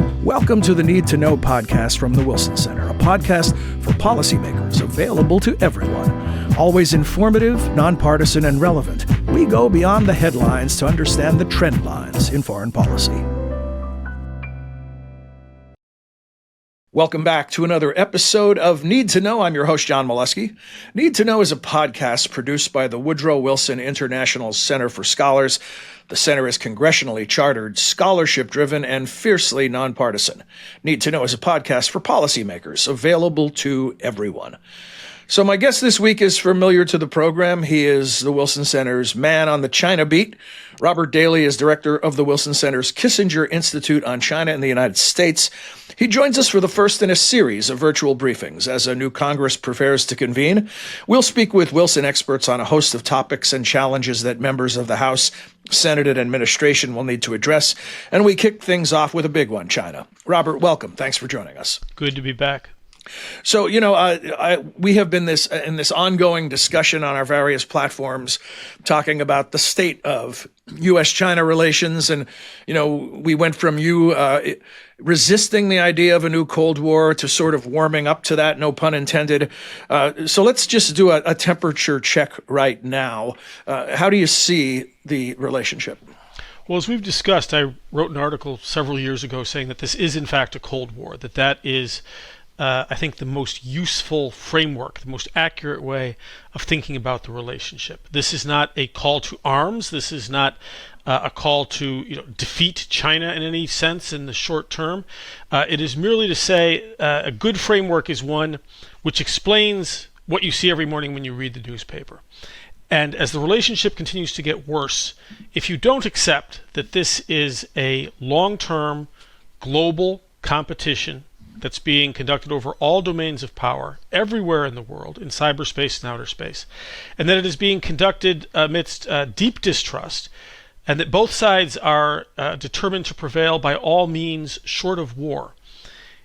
Welcome to the Need to Know podcast from the Wilson Center, a podcast for policymakers available to everyone. Always informative, nonpartisan, and relevant. We go beyond the headlines to understand the trend lines in foreign policy. Welcome back to another episode of Need to Know. I'm your host, John Milewski. Need to Know is a podcast produced by the Woodrow Wilson International Center for Scholars. The center is congressionally chartered, scholarship-driven, and fiercely nonpartisan. Need to Know is a podcast for policymakers, available to everyone. So my guest this week is familiar to the program. He is the Wilson Center's man on the China beat. Robert Daly is director of the Wilson Center's Kissinger Institute on China in the United States. He joins us for the first in a series of virtual briefings as a new Congress prepares to convene. We'll speak with Wilson experts on a host of topics and challenges that members of the House, Senate, and administration will need to address. And we kick things off with a big one, China. Robert, welcome. Thanks for joining us. Good to be back. So, we have been in this ongoing discussion on our various platforms talking about the state of U.S.-China relations. And, we went from you resisting the idea of a new Cold War to sort of warming up to that, no pun intended. So let's just do a temperature check right now. How do you see the relationship? Well, as we've discussed, I wrote an article several years ago saying that this is, in fact, a Cold War, that is I think the most useful framework, the most accurate way of thinking about the relationship. This is not a call to arms. This is not a call to defeat China in any sense in the short term. It is merely to say a good framework is one which explains what you see every morning when you read the newspaper. And as the relationship continues to get worse, if you don't accept that this is a long-term global competition that's being conducted over all domains of power everywhere in the world, in cyberspace and outer space, and that it is being conducted amidst deep distrust, and that both sides are determined to prevail by all means short of war.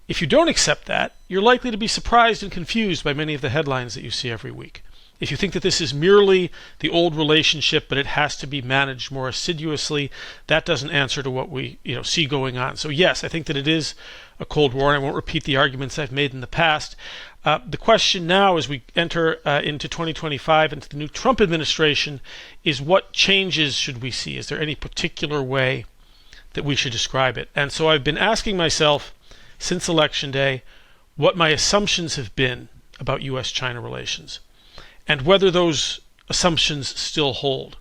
If you don't accept that, you're likely to be surprised and confused by many of the headlines that you see every week. If you think that this is merely the old relationship, but it has to be managed more assiduously, that doesn't answer to what we see going on. So yes, I think that it is a Cold War, and I won't repeat the arguments I've made in the past. The question now, as we enter into 2025, into the new Trump administration, is what changes should we see? Is there any particular way that we should describe it? And so I've been asking myself since Election Day what my assumptions have been about U.S.-China relations, and whether those assumptions still hold.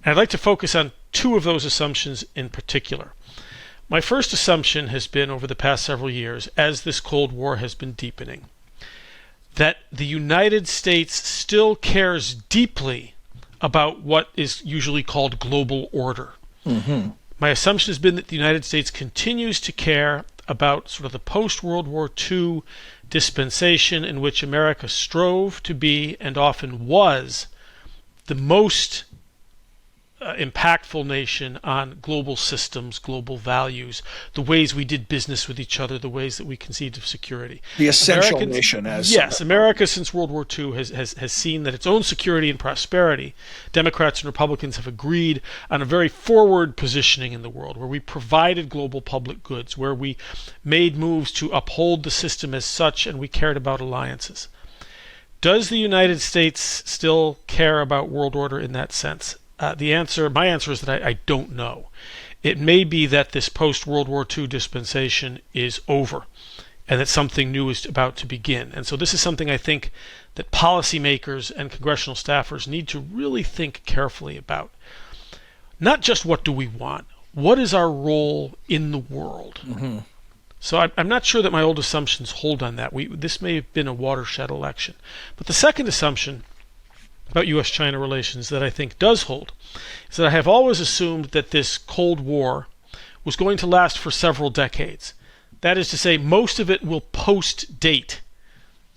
And I'd like to focus on two of those assumptions in particular. My first assumption has been, over the past several years, as this Cold War has been deepening, that the United States still cares deeply about what is usually called global order. Mm-hmm. My assumption has been that the United States continues to care about sort of the post-World War II dispensation in which America strove to be, and often was, the most impactful nation on global systems, global values, the ways we did business with each other, the ways that we conceived of security. The essential nation. Yes, America since World War II has seen that its own security and prosperity, Democrats and Republicans have agreed on a very forward positioning in the world, where we provided global public goods, where we made moves to uphold the system as such, and we cared about alliances. Does the United States still care about world order in that sense? My answer is that I don't know. It may be that this post-World War II dispensation is over, and that something new is about to begin. And so this is something I think that policymakers and congressional staffers need to really think carefully about. Not just what do we want, what is our role in the world? Mm-hmm. So I'm not sure that my old assumptions hold on that. This may have been a watershed election. But the second assumption about U.S.-China relations that I think does hold is that I have always assumed that this Cold War was going to last for several decades. That is to say, most of it will post-date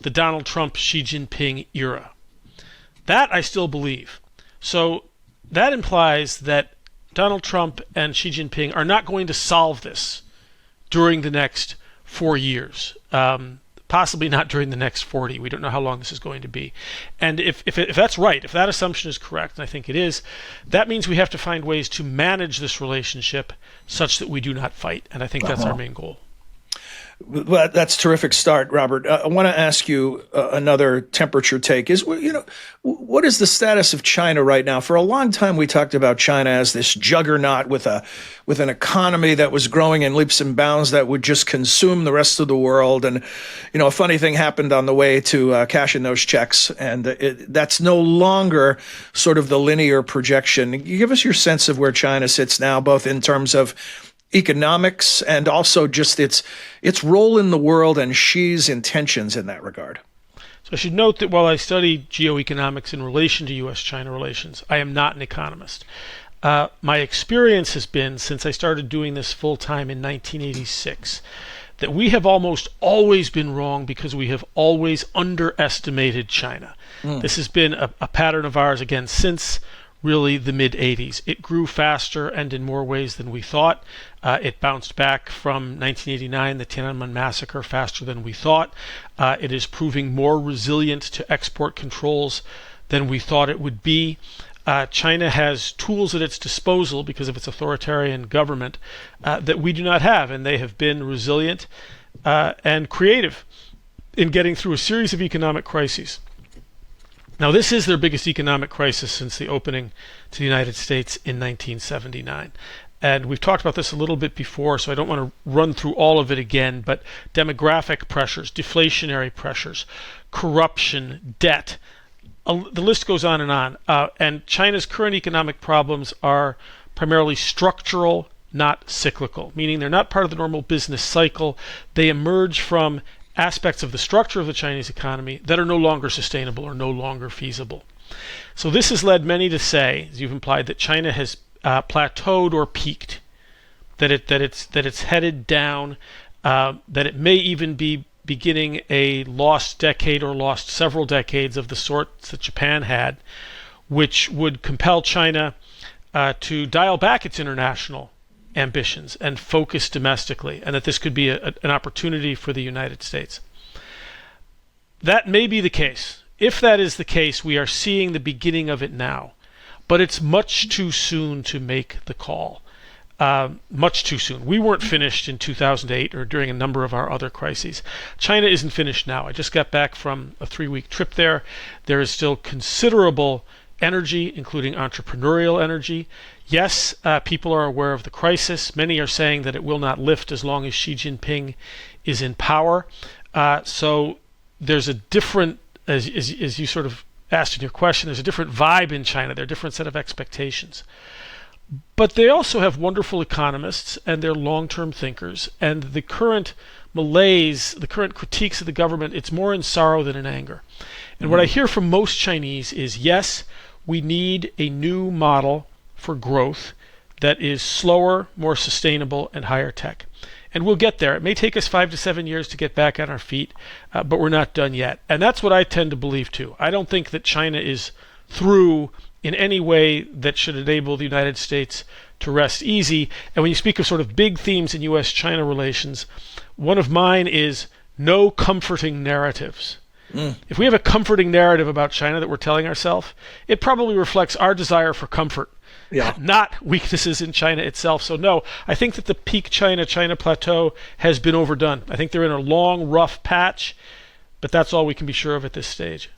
the Donald Trump, Xi Jinping era. That I still believe. So that implies that Donald Trump and Xi Jinping are not going to solve this during the next 4 years. Possibly not during the next 40. We don't know how long this is going to be. And if that's right, if that assumption is correct, and I think it is, that means we have to find ways to manage this relationship such that we do not fight. And I think that's our main goal. Well, that's a terrific start, Robert. I want to ask you another temperature take. What is the status of China right now? For a long time, we talked about China as this juggernaut with an economy that was growing in leaps and bounds that would just consume the rest of the world. And a funny thing happened on the way to cashing those checks, and that's no longer sort of the linear projection. You give us your sense of where China sits now, both in terms of economics and also just its role in the world and Xi's intentions in that regard. So I should note that while I study geoeconomics in relation to U.S.-China relations, I am not an economist. My experience has been, since I started doing this full-time in 1986, that we have almost always been wrong because we have always underestimated China. This has been a pattern of ours, again, since really the mid-'80s. It grew faster and in more ways than we thought. It bounced back from 1989, the Tiananmen massacre, faster than we thought. It is proving more resilient to export controls than we thought it would be. China has tools at its disposal because of its authoritarian government that we do not have, and they have been resilient and creative in getting through a series of economic crises. Now, this is their biggest economic crisis since the opening to the United States in 1979. And we've talked about this a little bit before, so I don't want to run through all of it again, but demographic pressures, deflationary pressures, corruption, debt, the list goes on. And China's current economic problems are primarily structural, not cyclical, meaning they're not part of the normal business cycle. They emerge from aspects of the structure of the Chinese economy that are no longer sustainable or no longer feasible. So this has led many to say, as you've implied, that China has plateaued or peaked, that it's headed down, that it may even be beginning a lost decade or lost several decades of the sort that Japan had, which would compel China to dial back its international ambitions and focus domestically, and that this could be an opportunity for the United States. That may be the case. If that is the case, we are seeing the beginning of it now, but it's much too soon to make the call. Much too soon. We weren't finished in 2008 or during a number of our other crises. China isn't finished now. I just got back from a 3-week trip there. There is still considerable energy, including entrepreneurial energy. Yes, people are aware of the crisis. Many are saying that it will not lift as long as Xi Jinping is in power. So there's a different, as you sort of asked in your question, there's a different vibe in China. There are a different set of expectations. But they also have wonderful economists, and they're long-term thinkers. And the current malaise, the current critiques of the government, it's more in sorrow than in anger. And what I hear from most Chinese is, yes, we need a new model for growth that is slower, more sustainable, and higher tech. And we'll get there. It may take us 5 to 7 years to get back on our feet, but we're not done yet. And that's what I tend to believe too. I don't think that China is through in any way that should enable the United States to rest easy. And when you speak of sort of big themes in U.S.-China relations, one of mine is no comforting narratives. If we have a comforting narrative about China that we're telling ourselves, it probably reflects our desire for comfort, not weaknesses in China itself. So no, I think that the peak China plateau has been overdone. I think they're in a long, rough patch, but that's all we can be sure of at this stage.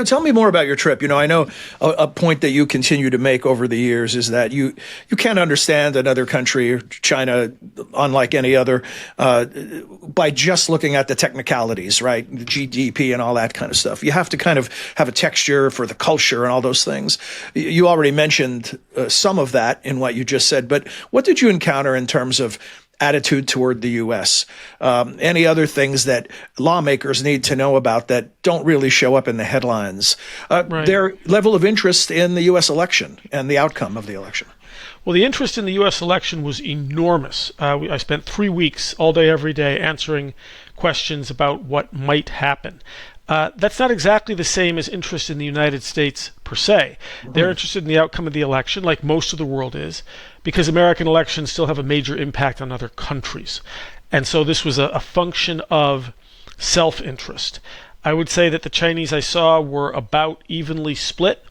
Tell me more about your trip. I know a point that you continue to make over the years is that you can't understand another country, China, unlike any other, by just looking at the technicalities, right? The GDP and all that kind of stuff. You have to kind of have a texture for the culture and all those things. You already mentioned some of that in what you just said, but what did you encounter in terms of attitude toward the U.S.? Any other things that lawmakers need to know about that don't really show up in the headlines? Right. Their level of interest in the U.S. election and the outcome of the election. Well, the interest in the U.S. election was enormous. I spent 3 weeks, all day, every day, answering questions about what might happen. That's not exactly the same as interest in the United States per se. They're interested in the outcome of the election, like most of the world is, because American elections still have a major impact on other countries. And so this was a function of self-interest. I would say that the Chinese I saw were about evenly split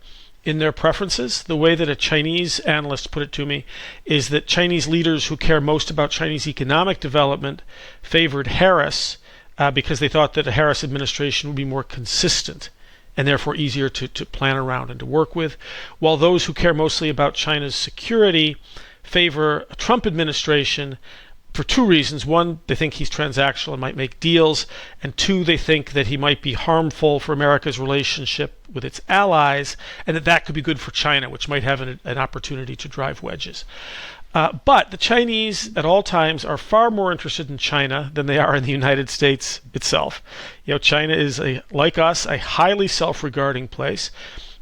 in their preferences. The way that a Chinese analyst put it to me is that Chinese leaders who care most about Chinese economic development favored Harris because they thought that a Harris administration would be more consistent and therefore easier to plan around and to work with, while those who care mostly about China's security favor a Trump administration for two reasons. One, they think he's transactional and might make deals, and two, they think that he might be harmful for America's relationship with its allies, and that could be good for China, which might have an opportunity to drive wedges. But the Chinese at all times are far more interested in China than they are in the United States itself. China is, like us, a highly self-regarding place.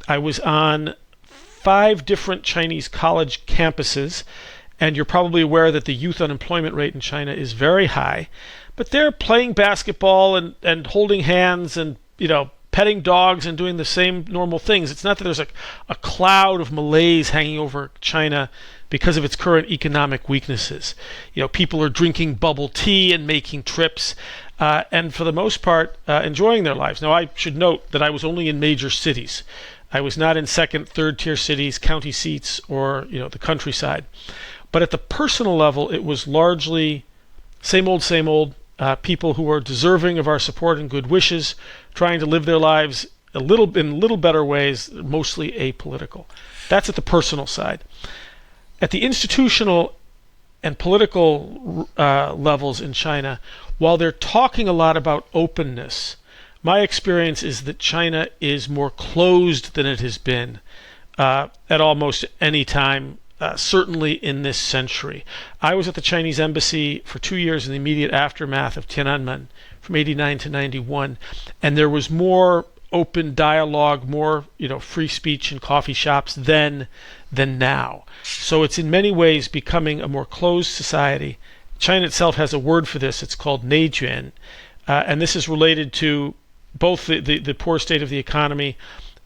I was on 5 different Chinese college campuses, and you're probably aware that the youth unemployment rate in China is very high. But they're playing basketball and holding hands and, petting dogs and doing the same normal things. It's not that there's a cloud of malaise hanging over China because of its current economic weaknesses. People are drinking bubble tea and making trips, and for the most part, enjoying their lives. Now, I should note that I was only in major cities. I was not in second, third-tier cities, county seats, or the countryside. But at the personal level, it was largely same old, people who are deserving of our support and good wishes, trying to live their lives in little better ways, mostly apolitical. That's at the personal side. At the institutional and political levels in China, while they're talking a lot about openness, my experience is that China is more closed than it has been at almost any time, certainly in this century. I was at the Chinese embassy for 2 years in the immediate aftermath of Tiananmen, from 89 to 91, and there was more open dialogue, more free speech in coffee shops then than now. So it's in many ways becoming a more closed society. China itself has a word for this. It's called neijuan, and this is related to both the poor state of the economy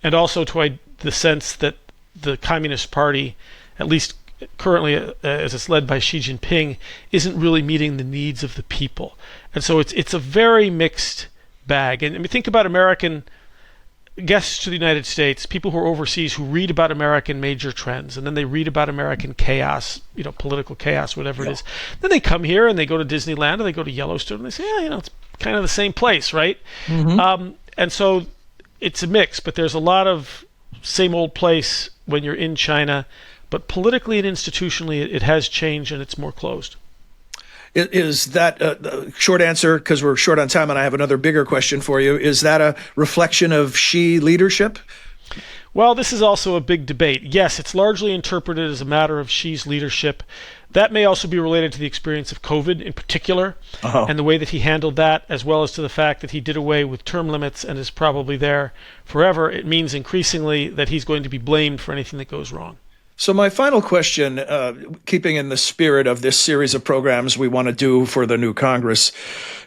and also to the sense that the Communist Party, at least currently as it's led by Xi Jinping, isn't really meeting the needs of the people. And so it's a very mixed bag. And think about American guests to the United States, people who are overseas who read about American major trends, and then they read about American chaos, political chaos, whatever it is. Then they come here and they go to Disneyland or they go to Yellowstone and they say, it's kind of the same place, right? Mm-hmm. And so it's a mix, but there's a lot of same old place when you're in China. But politically and institutionally, it has changed and it's more closed. Is that the short answer, because we're short on time and I have another bigger question for you, is that a reflection of Xi leadership? Well, this is also a big debate. Yes, it's largely interpreted as a matter of Xi's leadership. That may also be related to the experience of COVID in particular, and the way that he handled that, as well as to the fact that he did away with term limits and is probably there forever. It means increasingly that he's going to be blamed for anything that goes wrong. So my final question, keeping in the spirit of this series of programs we want to do for the new Congress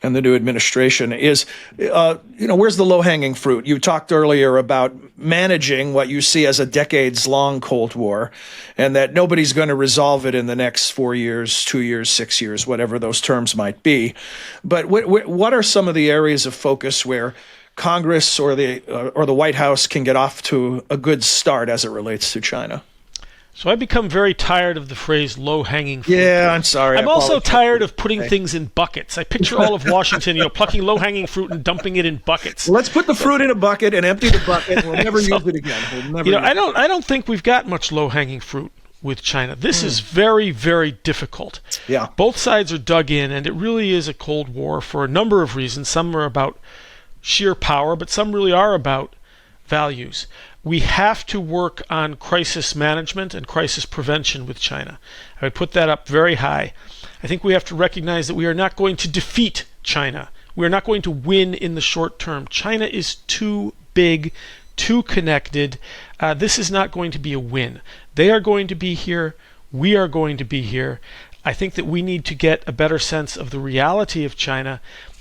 and the new administration, is, where's the low-hanging fruit? You talked earlier about managing what you see as a decades-long Cold War, and that nobody's going to resolve it in the next 4 years, 2 years, 6 years, whatever those terms might be. But what are some of the areas of focus where Congress or the White House can get off to a good start as it relates to China? So I've become very tired of the phrase low-hanging fruit. Yeah, I'm sorry. I'm also tired of putting things in buckets. I picture all of Washington, plucking low-hanging fruit and dumping it in buckets. Well, let's put the fruit in a bucket and empty the bucket. We'll never use it again. I don't think we've got much low-hanging fruit with China. This is very, very difficult. Yeah. Both sides are dug in, and it really is a Cold War for a number of reasons. Some are about sheer power, but some really are about values. We have to work on crisis management and crisis prevention with China. I would put that up very high. I think we have to recognize that we are not going to defeat China. We are not going to win in the short term. China is too big, too connected. This is not going to be a win. They are going to be here. We are going to be here. I think that we need to get a better sense of the reality of China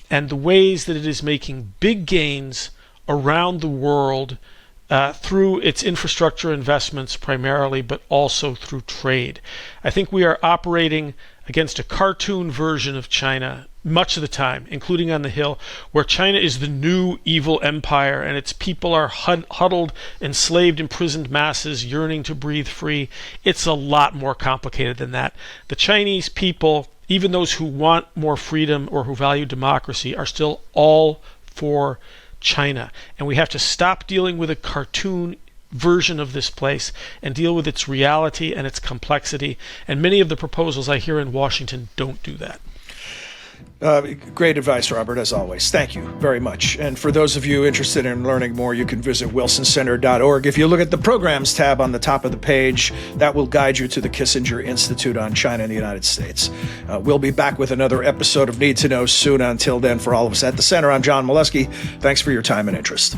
and the ways that it is making big gains around the world through its infrastructure investments primarily, but also through trade. I think we are operating against a cartoon version of China much of the time, including on the Hill, where China is the new evil empire and its people are huddled, enslaved, imprisoned masses yearning to breathe free. It's a lot more complicated than that. The Chinese people, even those who want more freedom or who value democracy, are still all for China. And we have to stop dealing with a cartoon version of this place and deal with its reality and its complexity. And many of the proposals I hear in Washington don't do that. Great advice, Robert, as always. Thank you very much. And for those of you interested in learning more, you can visit wilsoncenter.org. If you look at the programs tab on the top of the page, that will guide you to the Kissinger Institute on China and the United States. We'll be back with another episode of Need to Know soon. Until then, for all of us at the Center, I'm John Milewski. Thanks for your time and interest.